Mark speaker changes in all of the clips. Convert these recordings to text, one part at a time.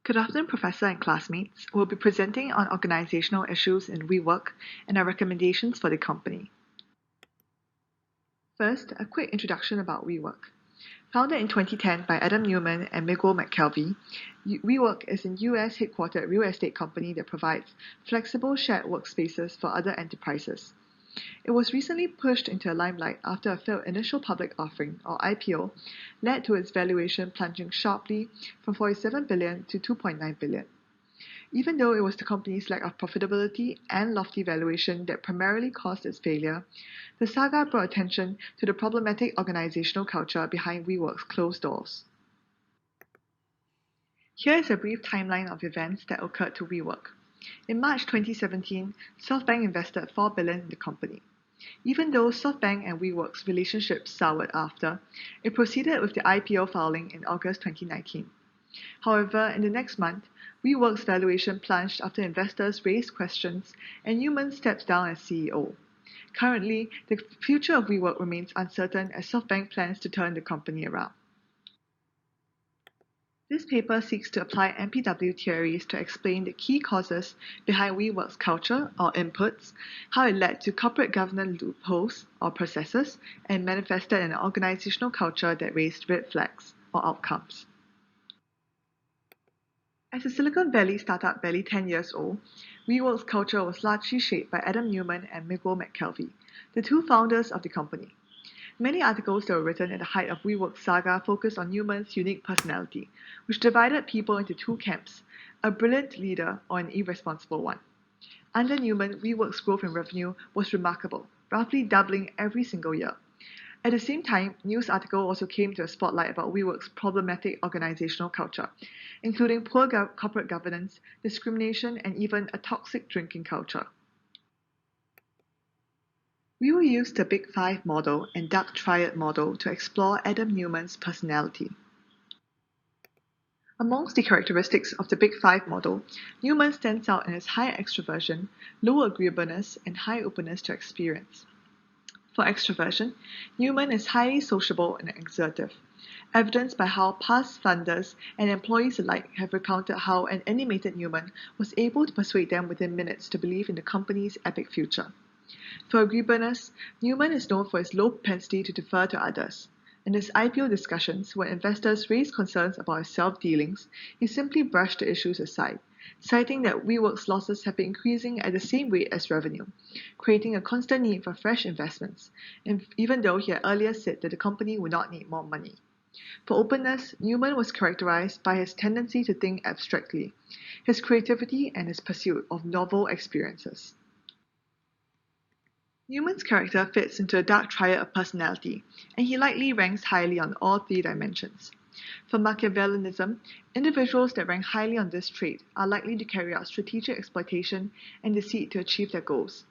Speaker 1: Good afternoon, Professor and classmates. We'll be presenting on organizational issues in WeWork and our recommendations for the company. First, a quick introduction about WeWork. Founded in 2010 by Adam Neumann and Miguel McKelvey, WeWork is a US headquartered real estate company that provides flexible shared workspaces for other enterprises. It was recently pushed into the limelight after a failed initial public offering, or IPO, led to its valuation plunging sharply from $47 billion to $2.9 billion. Even though it was the company's lack of profitability and lofty valuation that primarily caused its failure, the saga brought attention to the problematic organizational culture behind WeWork's closed doors. Here is a brief timeline of events that occurred to WeWork. In March 2017, SoftBank invested $4 billion in the company. Even though SoftBank and WeWork's relationship soured after, it proceeded with the IPO filing in August 2019. However, in the next month, WeWork's valuation plunged after investors raised questions and Neumann stepped down as CEO. Currently, the future of WeWork remains uncertain as SoftBank plans to turn the company around. This paper seeks to apply MPW theories to explain the key causes behind WeWork's culture or inputs, how it led to corporate governance loopholes or processes, and manifested in an organizational culture that raised red flags or outcomes. As a Silicon Valley startup barely 10 years old, WeWork's culture was largely shaped by Adam Neumann and Miguel McKelvey, the two founders of the company. Many articles that were written at the height of WeWork's saga focused on Neumann's unique personality, which divided people into two camps, a brilliant leader or an irresponsible one. Under Neumann, WeWork's growth in revenue was remarkable, roughly doubling every single year. At the same time, news articles also came to a spotlight about WeWork's problematic organizational culture, including poor corporate governance, discrimination, and even a toxic drinking culture. We will use the Big Five model and Dark Triad model to explore Adam Neumann's personality. Amongst the characteristics of the Big Five model, Neumann stands out in his high extroversion, low agreeableness, and high openness to experience. For extroversion, Neumann is highly sociable and exertive, evidenced by how past funders and employees alike have recounted how an animated Neumann was able to persuade them within minutes to believe in the company's epic future. For agreeableness, Neumann is known for his low propensity to defer to others. In his IPO discussions, when investors raised concerns about his self-dealings, he simply brushed the issues aside, citing that WeWork's losses have been increasing at the same rate as revenue, creating a constant need for fresh investments, even though he had earlier said that the company would not need more money. For openness, Neumann was characterized by his tendency to think abstractly, his creativity, and his pursuit of novel experiences. Neumann's character fits into a dark triad of personality, and he likely ranks highly on all three dimensions. For Machiavellianism, individuals that rank highly on this trait are likely to carry out strategic exploitation and deceit to achieve their goals.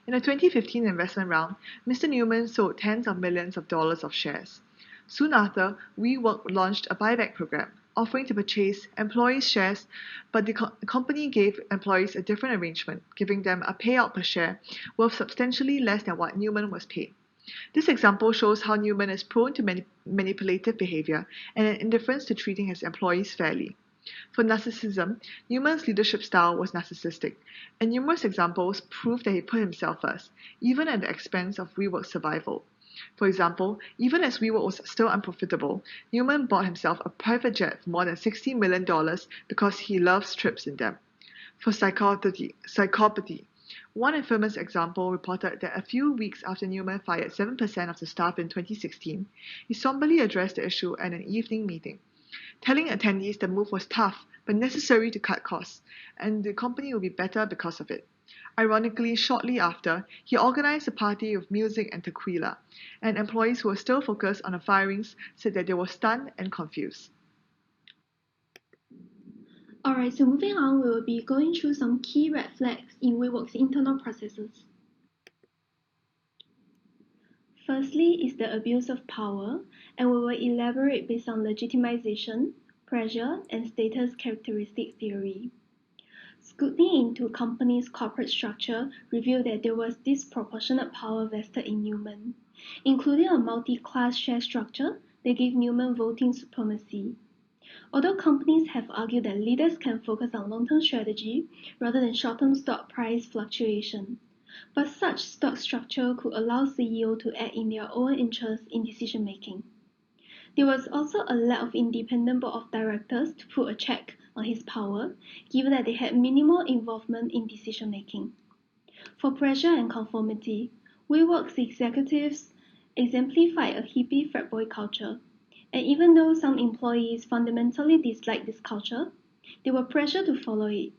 Speaker 1: In a 2015 investment round, Mr. Neumann sold tens of millions of dollars of shares. Soon after, WeWork launched a buyback program, offering to purchase employees' shares, but the company gave employees a different arrangement, giving them a payout per share worth substantially less than what Neumann was paid. This example shows how Neumann is prone to manipulative behavior and an indifference to treating his employees fairly. For narcissism, Neumann's leadership style was narcissistic, and numerous examples prove that he put himself first, even at the expense of WeWork's survival. For example, even as WeWork was still unprofitable, Neumann bought himself a private jet for more than $60 million because he loves trips in them. For psychopathy, one infamous example reported that a few weeks after Neumann fired 7% of the staff in 2016, he somberly addressed the issue at an evening meeting, telling attendees the move was tough but necessary to cut costs, and the company would be better because of it. Ironically, shortly after, he organized a party with music and tequila, and employees who were still focused on the firings said that they were stunned and confused.
Speaker 2: Alright, so moving on, we will be going through some key red flags in WeWork's internal processes. Firstly is the abuse of power, and we will elaborate based on legitimization, pressure, and status characteristic theory. Scrutiny into a company's corporate structure revealed that there was disproportionate power vested in Neumann, including a multi-class share structure that gave Neumann voting supremacy. Although companies have argued that leaders can focus on long-term strategy rather than short-term stock price fluctuation, but such stock structure could allow CEO to act in their own interest in decision-making. There was also a lack of independent board of directors to put a check on his power, given that they had minimal involvement in decision-making. For pressure and conformity, WeWork's executives exemplified a hippie frat boy culture, and even though some employees fundamentally disliked this culture, they were pressured to follow it,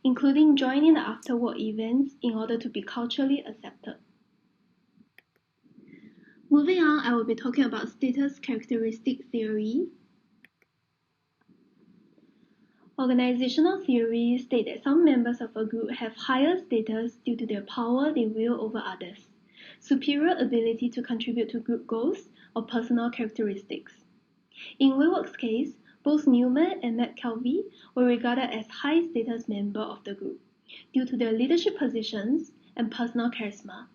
Speaker 2: including joining the after-work events in order to be culturally accepted. Moving on, I will be talking about status characteristic theory. Organizational theories state that some members of a group have higher status due to their power they wield over others, superior ability to contribute to group goals, or personal characteristics. In WeWork's case, both Newman and McKelvey were regarded as high-status members of the group due to their leadership positions and personal charisma.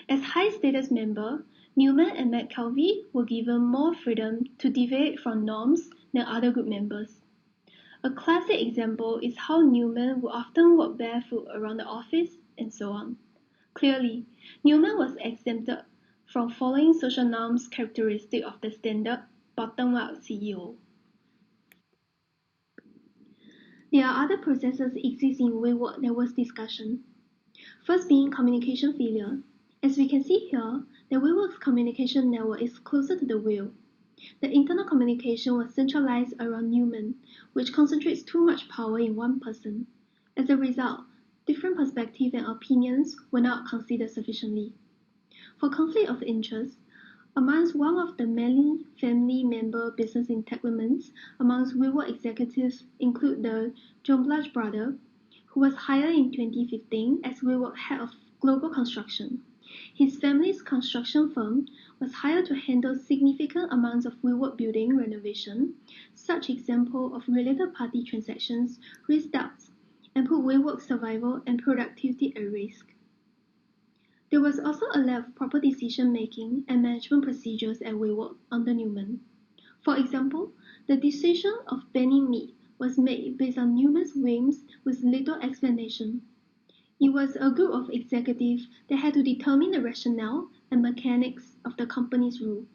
Speaker 2: As high-status members, Newman and McKelvey were given more freedom to deviate from norms than other group members. A classic example is how Newman would often walk barefoot around the office and so on. Clearly, Newman was exempted from following social norms characteristic of the standard bottom-up CEO. There are other processes exist in WeWork that was discussion. First being communication failure. As we can see here, the WeWork's communication network is closer to the wheel. The internal communication was centralized around Newman, which concentrates too much power in one person. As a result, different perspectives and opinions were not considered sufficiently. For conflict of interest, amongst one of the many family member business entanglements amongst WeWork executives include the Jomblas brother, who was hired in 2015 as WeWork head of global construction. His family's construction firm was hired to handle significant amounts of WeWork building renovation. Such example of related party transactions raised doubts and put WeWork's survival and productivity at risk. There was also a lack of proper decision-making and management procedures at WeWork under Newman. For example, the decision of banning meat was made based on Newman's whims with little explanation. It was a group of executives that had to determine the rationale and mechanics of the company's rule.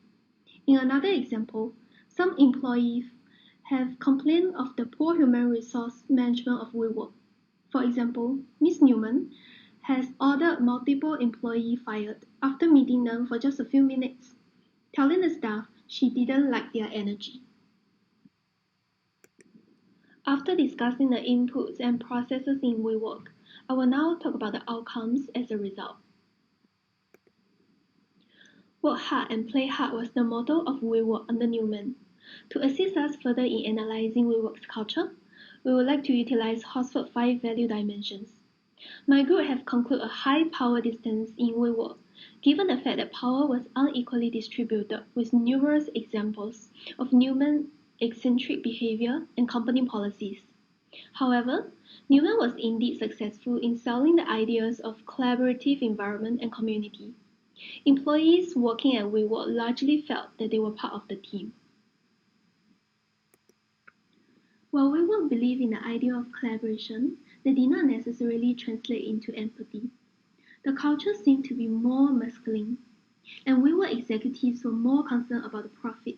Speaker 2: In another example, some employees have complained of the poor human resource management of WeWork. For example, Ms. Newman has ordered multiple employees fired after meeting them for just a few minutes, telling the staff she didn't like their energy. After discussing the inputs and processes in WeWork, I will now talk about the outcomes as a result. Work hard and play hard was the motto of WeWork under Newman. To assist us further in analyzing WeWork's culture, we would like to utilize Hosford's 5 value dimensions. My group have concluded a high power distance in WeWork, given the fact that power was unequally distributed with numerous examples of Newman's eccentric behavior and company policies. However, Newman was indeed successful in selling the ideas of collaborative environment and community. Employees working at WeWork largely felt that they were part of the team. While WeWork believed in the idea of collaboration, they did not necessarily translate into empathy. The culture seemed to be more masculine, and WeWork executives were more concerned about the profit.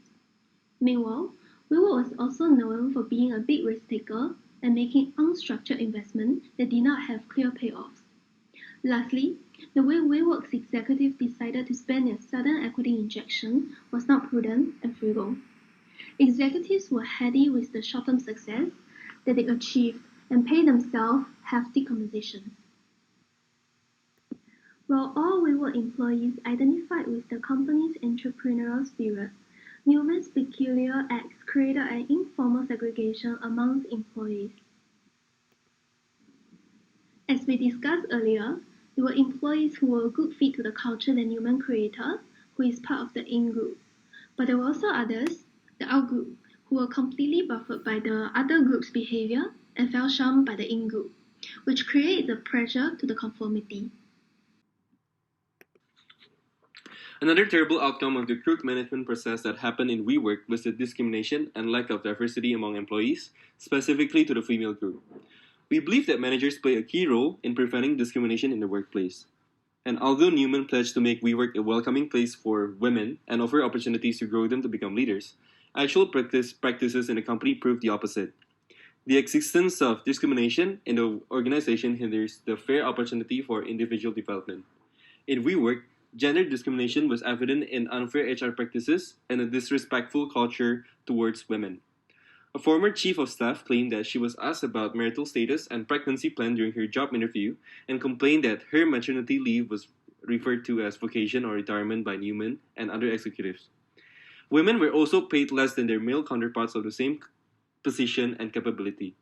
Speaker 2: Meanwhile, WeWork was also known for being a big risk taker and making unstructured investments that did not have clear payoffs. Lastly, the way WeWork's executives decided to spend their sudden equity injection was not prudent and frugal. Executives were heady with the short-term success that they achieved and paid themselves hefty compensations. While all WeWork employees identified with the company's entrepreneurial spirit, Newman's peculiar acts created an informal segregation amongst employees. As we discussed earlier, there were employees who were a good fit to the culture that Newman created, who is part of the in-group. But there were also others, the out-group, who were completely buffered by the other group's behavior and felt shunned by the in-group, which created the pressure to the conformity.
Speaker 3: Another terrible outcome of the crook management process that happened in WeWork was the discrimination and lack of diversity among employees, specifically to the female group. We believe that managers play a key role in preventing discrimination in the workplace. And although Newman pledged to make WeWork a welcoming place for women and offer opportunities to grow them to become leaders, actual practices in the company proved the opposite. The existence of discrimination in the organization hinders the fair opportunity for individual development. In WeWork, gender discrimination was evident in unfair HR practices and a disrespectful culture towards women. A former chief of staff claimed that she was asked about marital status and pregnancy plan during her job interview and complained that her maternity leave was referred to as vacation or retirement by Newman and other executives. Women were also paid less than their male counterparts of the same position and capability.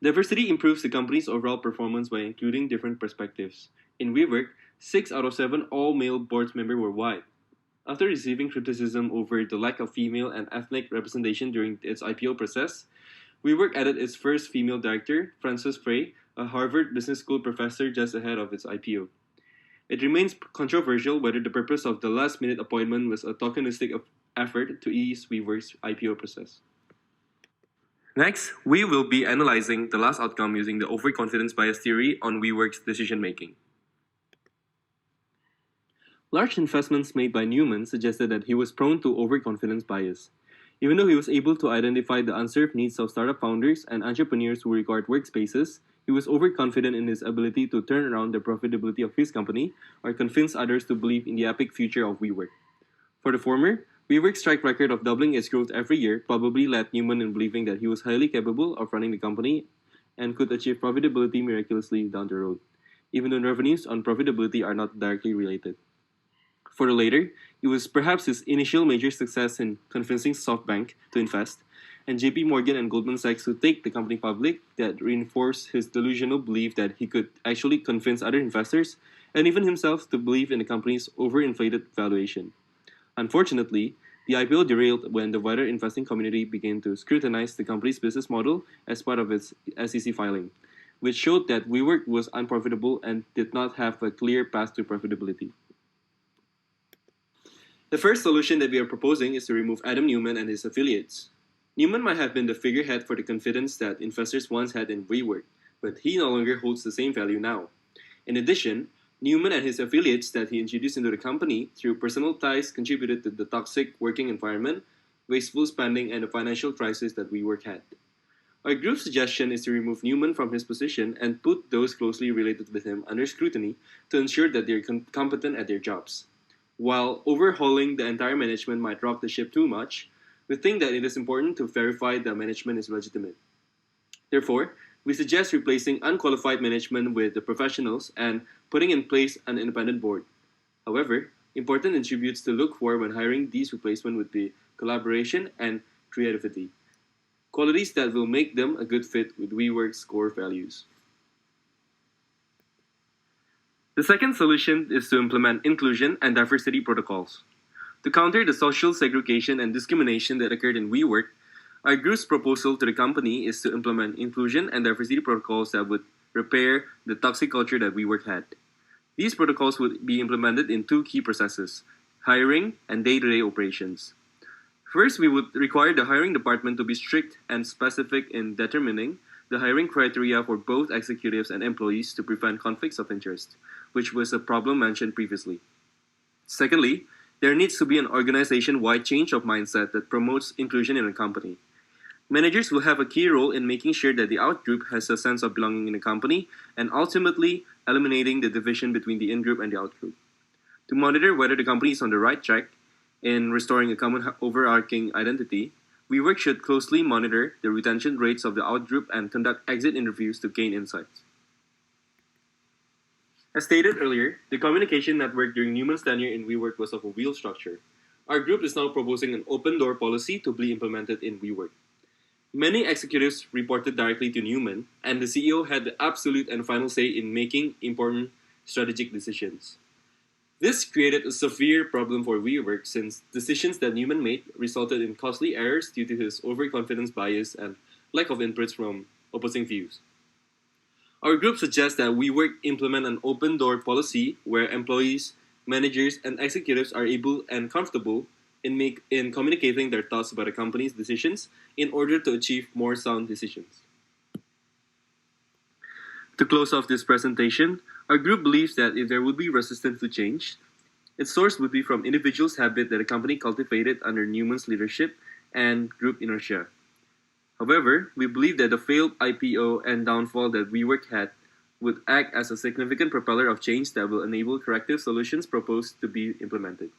Speaker 3: Diversity improves the company's overall performance by including different perspectives. In WeWork, 6 out of 7 all-male board members were white. After receiving criticism over the lack of female and ethnic representation during its IPO process, WeWork added its first female director, Frances Frey, a Harvard Business School professor just ahead of its IPO. It remains controversial whether the purpose of the last-minute appointment was a tokenistic effort to ease WeWork's IPO process. Next, we will be analyzing the last outcome using the overconfidence bias theory on WeWork's decision-making. Large investments made by Newman suggested that he was prone to overconfidence bias. Even though he was able to identify the unserved needs of startup founders and entrepreneurs who regard workspaces, he was overconfident in his ability to turn around the profitability of his company or convince others to believe in the epic future of WeWork. For the former, WeWork's track record of doubling its growth every year probably led Newman in believing that he was highly capable of running the company and could achieve profitability miraculously down the road, even though revenues and profitability are not directly related. For the later, it was perhaps his initial major success in convincing SoftBank to invest and JP Morgan and Goldman Sachs to take the company public that reinforced his delusional belief that he could actually convince other investors and even himself to believe in the company's overinflated valuation. Unfortunately, the IPO derailed when the wider investing community began to scrutinize the company's business model as part of its SEC filing, which showed that WeWork was unprofitable and did not have a clear path to profitability. The first solution that we are proposing is to remove Adam Newman and his affiliates. Newman might have been the figurehead for the confidence that investors once had in WeWork, but he no longer holds the same value now. In addition, Newman and his affiliates that he introduced into the company through personal ties contributed to the toxic working environment, wasteful spending, and the financial crisis that WeWork had. Our group's suggestion is to remove Newman from his position and put those closely related with him under scrutiny to ensure that they are competent at their jobs. While overhauling the entire management might rock the ship too much, we think that it is important to verify that management is legitimate. Therefore, we suggest replacing unqualified management with the professionals and putting in place an independent board. However, important attributes to look for when hiring these replacements would be collaboration and creativity, qualities that will make them a good fit with WeWork's core values. The second solution is to implement inclusion and diversity protocols. To counter the social segregation and discrimination that occurred in WeWork, our group's proposal to the company is to implement inclusion and diversity protocols that would repair the toxic culture that WeWork had. These protocols would be implemented in two key processes: hiring and day-to-day operations. First, we would require the hiring department to be strict and specific in determining the hiring criteria for both executives and employees to prevent conflicts of interest, which was a problem mentioned previously. Secondly, there needs to be an organization-wide change of mindset that promotes inclusion in a company. Managers will have a key role in making sure that the out-group has a sense of belonging in the company and ultimately eliminating the division between the in-group and the out-group. To monitor whether the company is on the right track in restoring a common overarching identity, WeWork should closely monitor the retention rates of the out-group and conduct exit interviews to gain insights. As stated earlier, the communication network during Newman's tenure in WeWork was of a wheel structure. Our group is now proposing an open-door policy to be implemented in WeWork. Many executives reported directly to Newman, and the CEO had the absolute and final say in making important strategic decisions. This created a severe problem for WeWork since decisions that Newman made resulted in costly errors due to his overconfidence bias and lack of inputs from opposing views. Our group suggests that WeWork implement an open-door policy where employees managers, and executives are able and comfortable in communicating their thoughts about a company's decisions in order to achieve more sound decisions. To close off this presentation, our group believes that if there would be resistance to change, its source would be from individuals' habit that a company cultivated under Newman's leadership and group inertia. However, we believe that the failed IPO and downfall that WeWork had would act as a significant propeller of change that will enable corrective solutions proposed to be implemented.